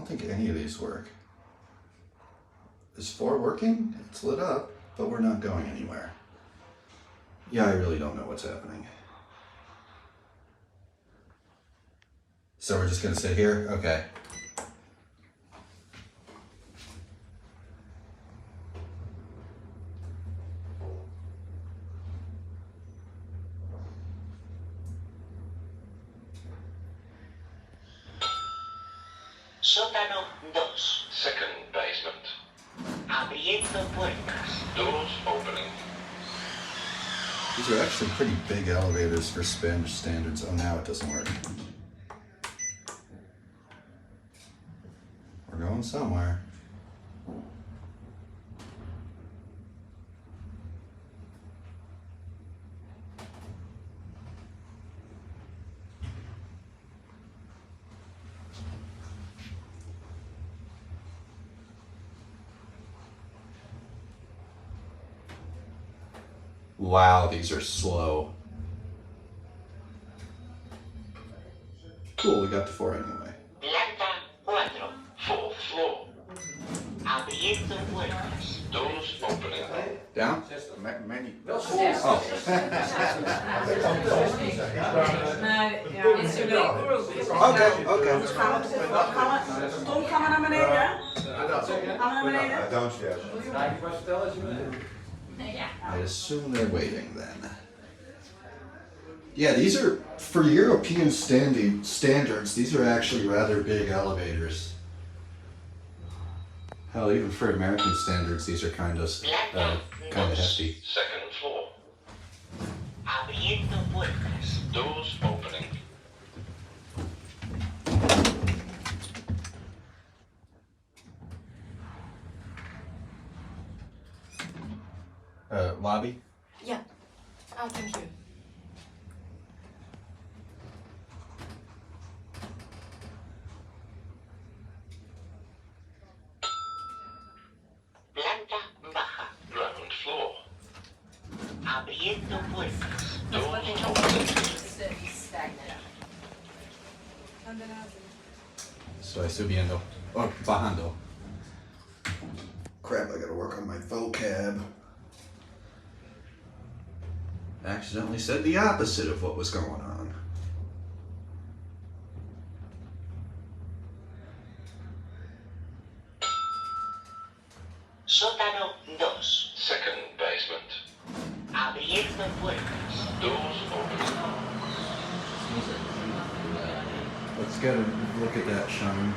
don't think any of these work. Is 4 working? It's lit up, but we're not going anywhere. Yeah, I really don't know what's happening. So we're just gonna sit here? Okay. Sótano 2. Second basement. Abriendo puertas. Doors opening. These are actually pretty big elevators for Spanish standards. Oh, now it doesn't work. We're going somewhere. Wow, these are slow. Cool, we got to 4 anyway. Planta 4. Fourth floor. Abriendo puertas. Doors opening. Down? Many. Oh. Okay, okay. Tom, gaan we naar beneden? Gaan we naar beneden? Downstairs. I assume they're waiting then. Yeah, these are, for European standards, these are actually rather big elevators. Hell, even for American standards, these are kind of hefty. Second floor. Abriendo puertas. Doors opening. Lobby? Yeah. Oh, thank you. Planta baja. Ground floor. Abriendo puertas. Doors opening. Estoy subiendo. Oh, bajando. Crap, I gotta work on my vocab. Accidentally said the opposite of what was going on. Sótano 2. Second basement. Abriendo puertas. Doors opening. Let's get a look at that, Sean.